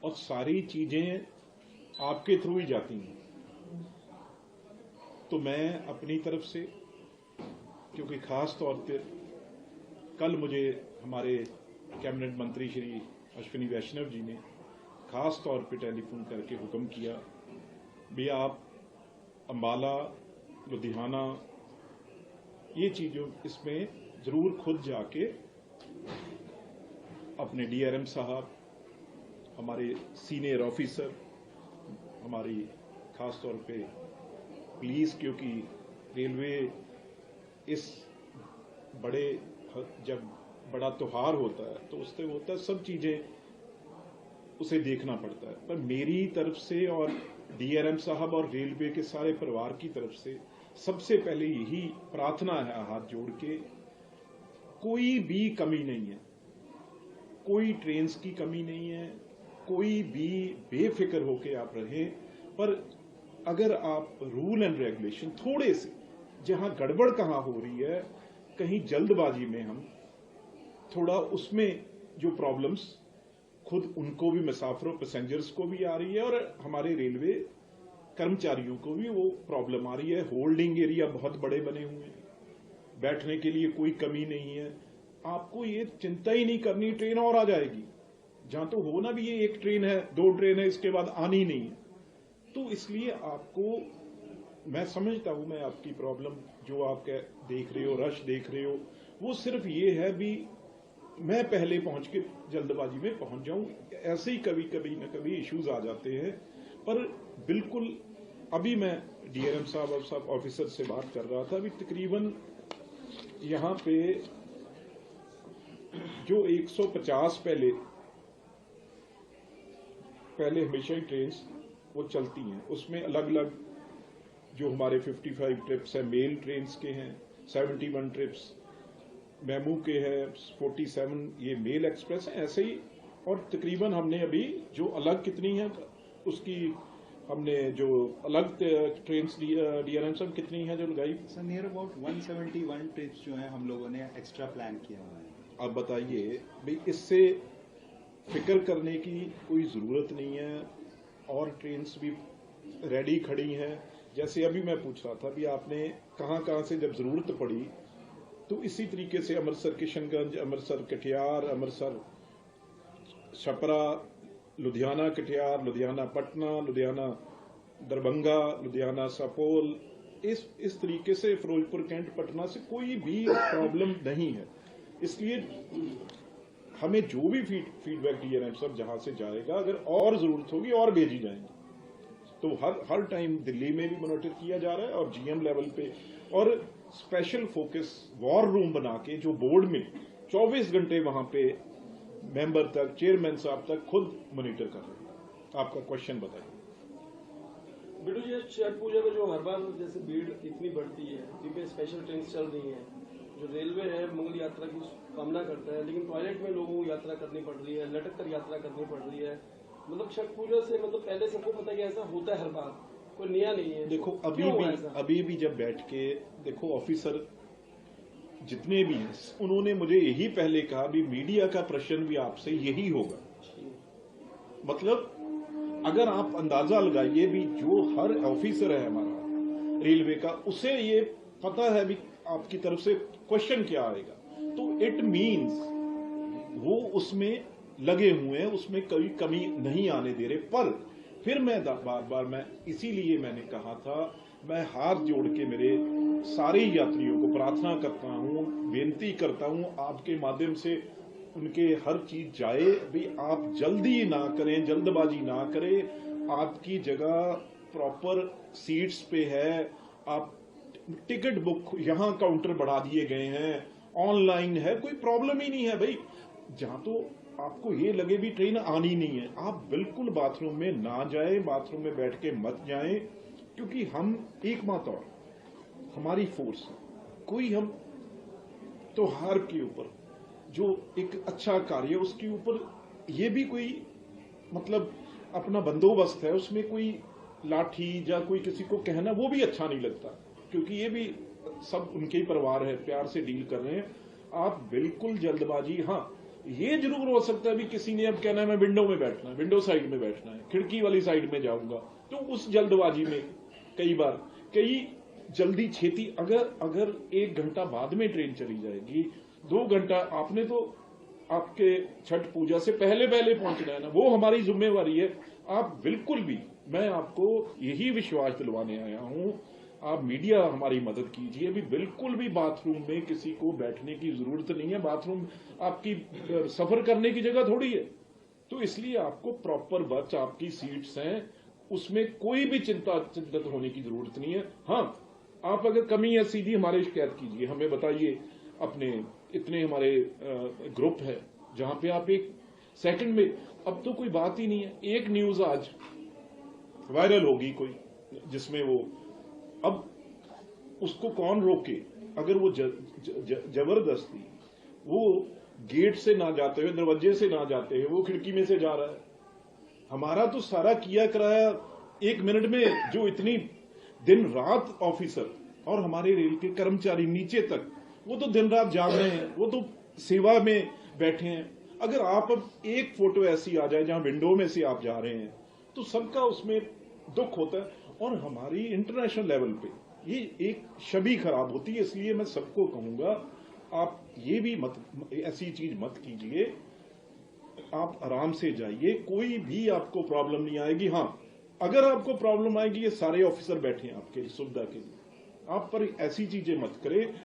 और सारी चीजें आपके थ्रू ही जाती हैं। तो मैं अपनी तरफ से, क्योंकि खास तौर पर कल मुझे हमारे कैबिनेट मंत्री श्री अश्विनी वैष्णव जी ने खास तौर पे टेलीफोन करके हुक्म किया भी आप अंबाला, लुधियाना, ये चीजों इसमें जरूर खुद जाके अपने डीआरएम साहब, हमारे सीनियर ऑफिसर, हमारी खास तौर पे पुलिस, क्योंकि रेलवे इस बड़े जब बड़ा त्योहार होता है तो उससे होता है सब चीजें उसे देखना पड़ता है। पर मेरी तरफ से और डीआरएम साहब और रेलवे के सारे परिवार की तरफ से सबसे पहले यही प्रार्थना है हाथ जोड़ के, कोई भी कमी नहीं है, कोई ट्रेन्स की कमी नहीं है, कोई भी बेफिक्र होके आप रहें। पर अगर आप रूल एंड रेगुलेशन थोड़े से, जहां गड़बड़ कहां हो रही है, कहीं जल्दबाजी में हम थोड़ा उसमें जो प्रॉब्लम्स खुद उनको भी, मुसाफिरों पैसेंजर्स को भी आ रही है और हमारे रेलवे कर्मचारियों को भी वो प्रॉब्लम आ रही है। होल्डिंग एरिया बहुत बड़े बने हुए हैं, बैठने के लिए कोई कमी नहीं है। आपको ये चिंता ही नहीं करनी, ट्रेन और आ जाएगी। जहां तो हो ना भी ये एक ट्रेन है, 2 ट्रेन है, इसके बाद आनी नहीं है। तो इसलिए आपको, मैं समझता हूं, मैं आपकी प्रॉब्लम जो आप देख रहे हो, रश देख रहे हो, वो सिर्फ ये है भी मैं पहले पहुंच के जल्दबाजी में पहुंच जाऊं। ऐसे ही कभी कभी न कभी इश्यूज आ जाते हैं। पर बिल्कुल अभी मैं डीआरएम साहब ऑफिसर से बात कर रहा था, अभी तकरीबन यहां पे जो 150 पहले हमेशा ही ट्रेन वो चलती हैं, उसमें अलग अलग जो हमारे 55 ट्रिप्स हैं मेल ट्रेन के हैं, 71 ट्रिप्स मेमू के हैं, 47 ये मेल एक्सप्रेस है, ऐसे ही। और तकरीबन हमने अभी जो अलग कितनी है उसकी हमने जो अलग ट्रेन डीआरएम सब कितनी है जो लगाई? सर नियर अबाउट 171 ट्रिप्स जो है हम लोगों ने एक्स्ट्रा प्लान किया हुआ है। अब बताइए भाई, इससे फिक्र करने की कोई जरूरत नहीं है। और ट्रेन्स भी रेडी खड़ी हैं। जैसे अभी मैं पूछ रहा था भी आपने कहां से जब जरूरत पड़ी, तो इसी तरीके से अमृतसर किशनगंज, अमृतसर कटिहार, अमृतसर छपरा, लुधियाना कटिहार, लुधियाना पटना, लुधियाना दरभंगा, लुधियाना सपोल, इस तरीके से फिरोजपुर कैंट पटना से कोई भी प्रॉब्लम नहीं है। इसलिए हमें जो भी फीडबैक डीआरएम सब जहां से जाएगा, अगर और जरूरत होगी और भेजी जाएंगी। तो हर टाइम दिल्ली में भी मॉनिटर किया जा रहा है और जीएम लेवल पे, और स्पेशल फोकस वॉर रूम बना के जो बोर्ड में 24 घंटे वहां पे मेंबर तक, चेयरमैन साहब तक खुद मॉनिटर कर रहे हैं। आपका क्वेश्चन बताइए। बिट्टू जी, छठ पूजा में जो हर बार जैसे भीड़ इतनी बढ़ती है, क्योंकि स्पेशल ट्रेन चल रही है, जो रेलवे है मंगल यात्रा की कामना करता है, लेकिन टॉयलेट में लोगों को यात्रा करनी पड़ रही है, लटक कर यात्रा करनी पड़ रही है। मतलब छठ पूजा से पहले सबको पता है कि ऐसा होता है हर बार, कोई नया नहीं है। देखो अभी भी जब बैठ के देखो, ऑफिसर जितने भी हैं उन्होंने मुझे यही पहले कहा भी मीडिया का प्रश्न भी आपसे यही होगा। मतलब अगर आप अंदाजा लगाइए भी, जो हर ऑफिसर है हमारा रेलवे का, उसे ये पता है भी आपकी तरफ से क्वेश्चन क्या आएगा, तो इट मीन्स वो उसमें लगे हुए हैं, उसमें कोई कमी नहीं आने दे रहे। पर फिर मैं बार बार मैं इसीलिए मैंने कहा था, मैं हाथ जोड़ के मेरे सारे यात्रियों को प्रार्थना करता हूं, बेनती करता हूं आपके माध्यम से उनके हर चीज जाए भी। आप जल्दी ना करें, जल्दबाजी ना करें। आपकी जगह प्रॉपर सीट्स पे है, आप टिकट बुक, यहां काउंटर बढ़ा दिए गए हैं, ऑनलाइन है, कोई प्रॉब्लम ही नहीं है भाई। जहां तो आपको ये लगे भी ट्रेन आनी नहीं है, आप बिल्कुल बाथरूम में ना जाएं, बाथरूम में बैठ के मत जाएं, क्योंकि हम एक बात और, हमारी फोर्स कोई, हम त्योहार के ऊपर जो एक अच्छा कार्य, उसके ऊपर ये भी कोई मतलब अपना बंदोबस्त है, उसमें कोई लाठी या कोई किसी को कहना वो भी अच्छा नहीं लगता, क्योंकि ये भी सब उनके ही परिवार है, प्यार से डील कर रहे हैं। आप बिल्कुल जल्दबाजी, हाँ ये जरूर हो सकता है भी किसी ने अब कहना है मैं विंडो में बैठना है, विंडो साइड में बैठना है, खिड़की वाली साइड में जाऊंगा, तो उस जल्दबाजी में कई जल्दी छेती अगर 1 घंटा बाद में ट्रेन चली जाएगी, 2 घंटा आपने तो आपके छठ पूजा से पहले पहुंचना है ना, वो हमारी जिम्मेवारी है। आप बिल्कुल भी, मैं आपको यही विश्वास दिलवाने आया हूं, आप मीडिया हमारी मदद कीजिए। अभी बिल्कुल भी बाथरूम में किसी को बैठने की जरूरत नहीं है, बाथरूम आपकी सफर करने की जगह थोड़ी है, तो इसलिए आपको प्रॉपर बर्थ, आपकी सीट्स हैं, उसमें कोई भी चिंतित होने की जरूरत नहीं है। हाँ, आप अगर कमी है सीधी हमारे शिकायत कीजिए, हमें बताइए। अपने इतने हमारे ग्रुप है जहां पे आप एक सेकंड में, अब तो कोई बात ही नहीं है, एक न्यूज आज वायरल होगी कोई जिसमें वो, अब उसको कौन रोके? अगर वो जबरदस्ती वो गेट से ना जाते हुए, दरवाजे से ना जाते हुए वो खिड़की में से जा रहा है, हमारा तो सारा किया कराया 1 मिनट में, जो इतनी दिन रात ऑफिसर और हमारे रेल के कर्मचारी नीचे तक, वो तो दिन रात जाग रहे हैं, वो तो सेवा में बैठे हैं। अगर आप अब एक फोटो ऐसी आ जाए जहां विंडो में से आप जा रहे हैं, तो सबका उसमें दुख होता है, और हमारी इंटरनेशनल लेवल पे ये एक छवि खराब होती है। इसलिए मैं सबको कहूंगा, आप ये भी ऐसी चीज मत कीजिए, आप आराम से जाइए, कोई भी आपको प्रॉब्लम नहीं आएगी। हाँ, अगर आपको प्रॉब्लम आएगी, ये सारे ऑफिसर बैठे हैं आपके सुविधा के लिए, आप पर ऐसी चीजें मत करें